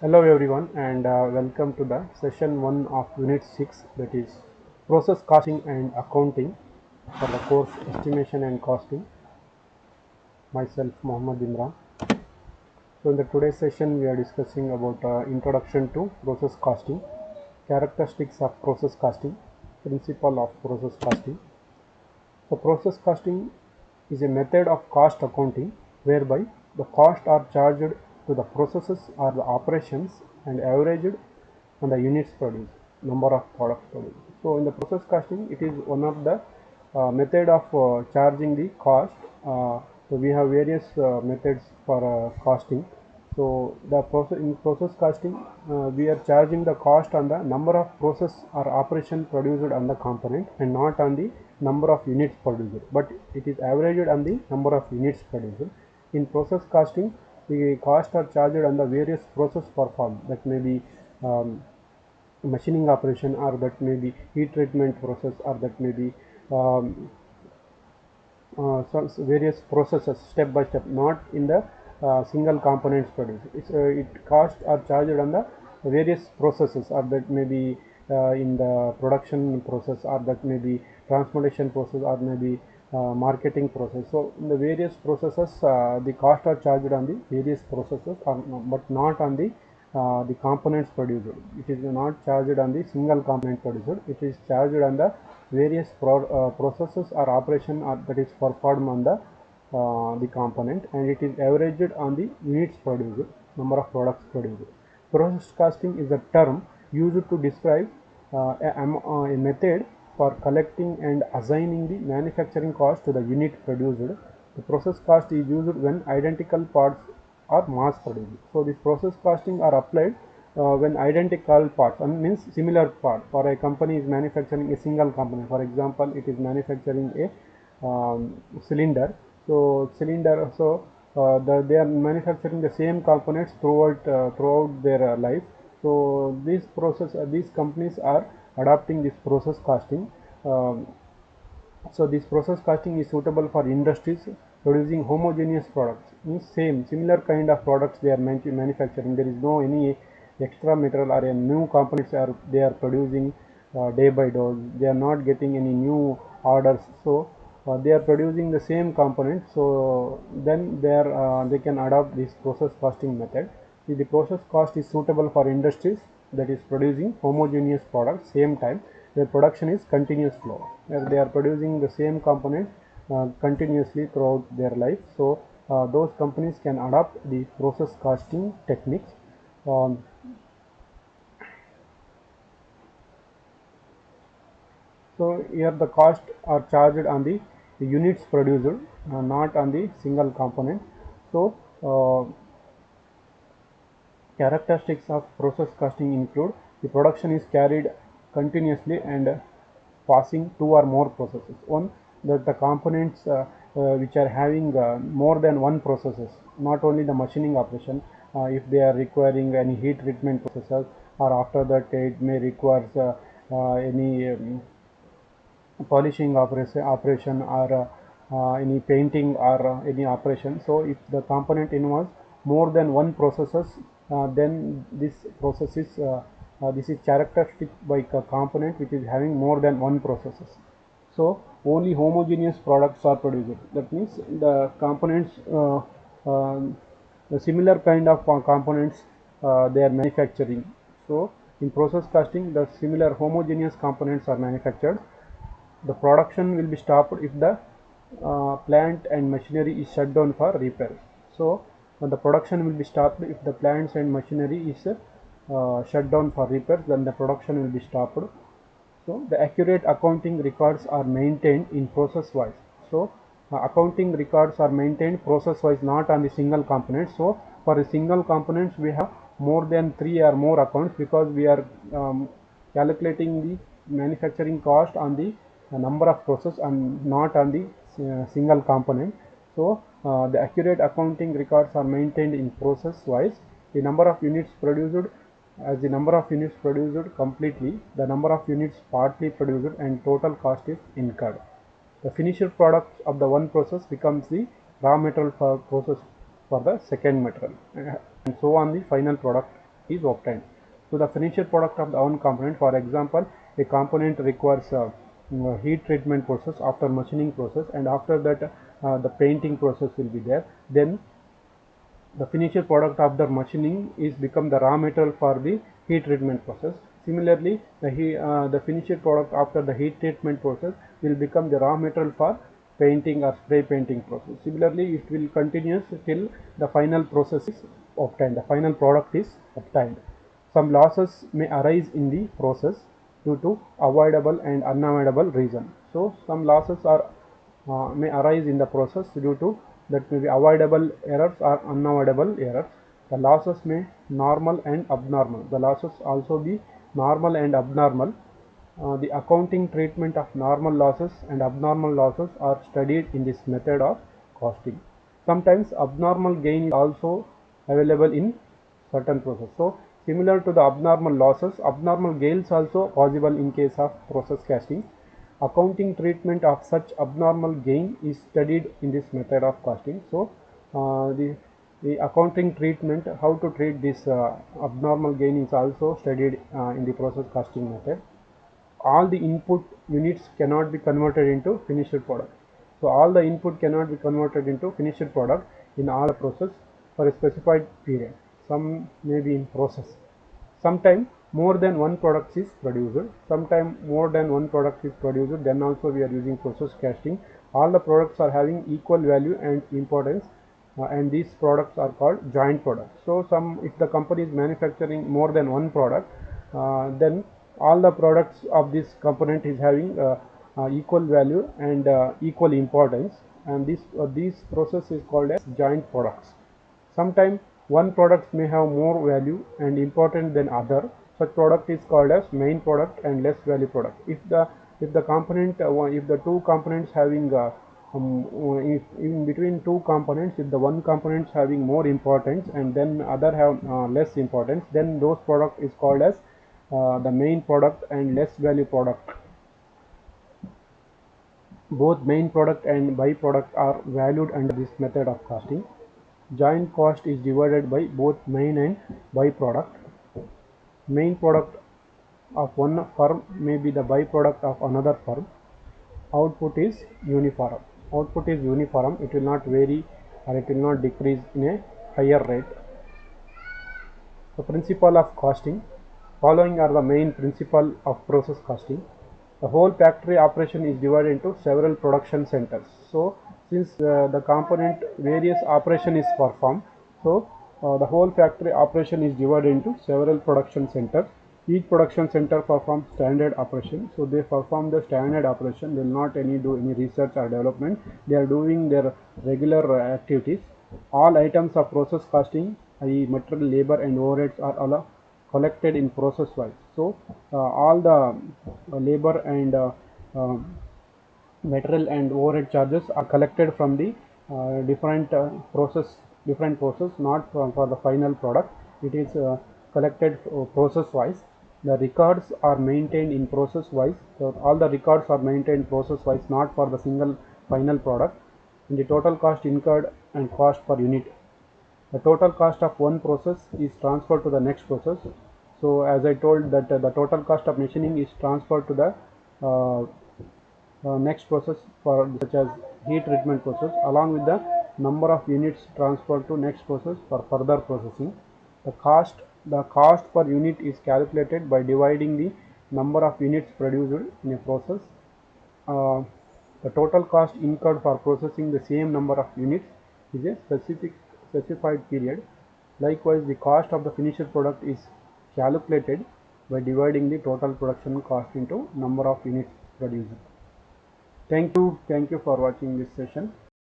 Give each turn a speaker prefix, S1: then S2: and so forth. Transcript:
S1: Hello everyone and welcome to the session 1 of unit 6, that is process costing and accounting for the course estimation and costing. Myself Mohammad Imran. So in the today's session we are discussing about introduction to process costing, characteristics of process costing, principle of process costing. So process costing is a method of cost accounting whereby the costs are charged to the processes or the operations and averaged on the units produced, number of products produced. So in the process costing, it is one of the method of charging the cost. So we have various methods for costing. So the process in process costing, we are charging the cost on the number of process or operation produced on the component and not on the number of units produced, but it is averaged on the number of units produced. In process costing, the costs are charged on the various process performed, that may be machining operation, or that may be heat treatment process, or that may be um, some various processes step by step, not in the single components produced. It costs are charged on the various processes, or that may be in the production process, or that may be transportation process, or maybe marketing process. So in the various processes, the costs are charged on the various processes, but not on the components produced. It is not charged on the single component produced. It is charged on the various processes or operation that is performed on the component, and it is averaged on the units produced, number of products produced. Process costing is a term used to describe a method for collecting and assigning the manufacturing cost to the unit produced. The process cost is used when identical parts are mass produced. So this process costing are applied when identical parts, means similar part. For a company is manufacturing a single component, for example it is manufacturing a cylinder. So they are manufacturing the same components throughout their life. So these companies are adopting this process costing. um, so this process costing is suitable for industries producing homogeneous products, means similar kind of products they are manufacturing. There is no any extra material or a new components they are producing day by day. They are not getting any new orders. So they are producing the same components. So then they can adopt this process costing method. The process cost is suitable for industries that is producing homogeneous products same time. Their production is continuous flow. They are producing the same component continuously throughout their life. So those companies can adopt the process costing techniques. Um, so here the cost are charged on the units produced, not on the single component. So characteristics of process costing include the production is carried continuously and passing two or more processes. One, that the components which are having more than one processes, not only the machining operation, if they are requiring any heat treatment processes, or after that it may require any polishing operation, or any painting, or any operation. So if the component involves more than one processes, then this is characteristic by a component which is having more than one processes. So only homogeneous products are produced. That means the components, the similar kind of components they are manufacturing. So in process costing, the similar homogeneous components are manufactured. The production will be stopped if the plant and machinery is shut down for repair. So the production will be stopped if the plants and machinery is shut down for repairs. Then the production will be stopped. So the accurate accounting records are maintained in process wise. So accounting records are maintained process wise, not on the single component. So for a single components we have more than 3 or more accounts, because we are calculating the manufacturing cost on the number of process and not on the single component. So the accurate accounting records are maintained in process wise. The number of units produced, as the number of units produced completely, the number of units partly produced, and total cost is incurred. The finished product of the one process becomes the raw material for process for the second material, and so on the final product is obtained. So the finished product of the one component, for example, a component requires heat treatment process after machining process, and after that the painting process will be there. Then the finished product of the machining is become the raw material for the heat treatment process. Similarly, the finished product after the heat treatment process will become the raw material for painting or spray painting process. Similarly, it will continue till the final process is obtained, the final product is obtained. Some losses may arise in the process due to avoidable and unavoidable reason. So some losses are may arise in the process due to that may be avoidable errors or unavoidable errors. The losses may normal and abnormal. The losses also be normal and abnormal. The accounting treatment of normal losses and abnormal losses are studied in this method of costing. Sometimes abnormal gain is also available in certain process. So similar to the abnormal losses, abnormal gains also possible in case of process casting. Accounting treatment of such abnormal gain is studied in this method of costing. So the accounting treatment, how to treat this abnormal gain, is also studied in the process costing method. All the input units cannot be converted into finished product. So all the input cannot be converted into finished product in all the process for a specified period. Some may be in process. Sometime more than one product is produced. Sometime more than one product is produced. Then also we are using process casting. All the products are having equal value and importance, and these products are called joint products. So if the company is manufacturing more than one product, then all the products of this component is having equal value and equal importance, and these process is called as joint products. Sometimes one product may have more value and important than other. Such product is called as main product and less value product. If the component if the two components having if in between two components, if the one component is having more importance and then other have less importance, then those product is called as the main product and less value product. Both main product and byproduct are valued under this method of costing. Joint cost is divided by both main and byproduct. Main product of one firm may be the byproduct of another firm. Output is uniform. Output is uniform. It will not vary or it will not decrease in a higher rate. The principle of costing. Following are the main principle of process costing. The whole factory operation is divided into several production centers. So since the component various operation is performed, so the whole factory operation is divided into several production centers. Each production center performs standard operation. So they perform the standard operation. They will not do any research or development. They are doing their regular activities. All items of process costing, i.e. material, labor and overheads, are collected in process wise. So all the labor and material and overhead charges are collected from the different process, not for the final product. It is collected process wise. The records are maintained in process wise. So all the records are maintained process wise, not for the single final product. And the total cost incurred and cost per unit. The total cost of one process is transferred to the next process. So as I told that the total cost of machining is transferred to the next process, for such as heat treatment process, along with the number of units transferred to next process for further processing. The cost per unit is calculated by dividing the number of units produced in a process. The total cost incurred for processing the same number of units is a specified period. Likewise, the cost of the finished product is calculated by dividing the total production cost into number of units produced. Thank you for watching this session.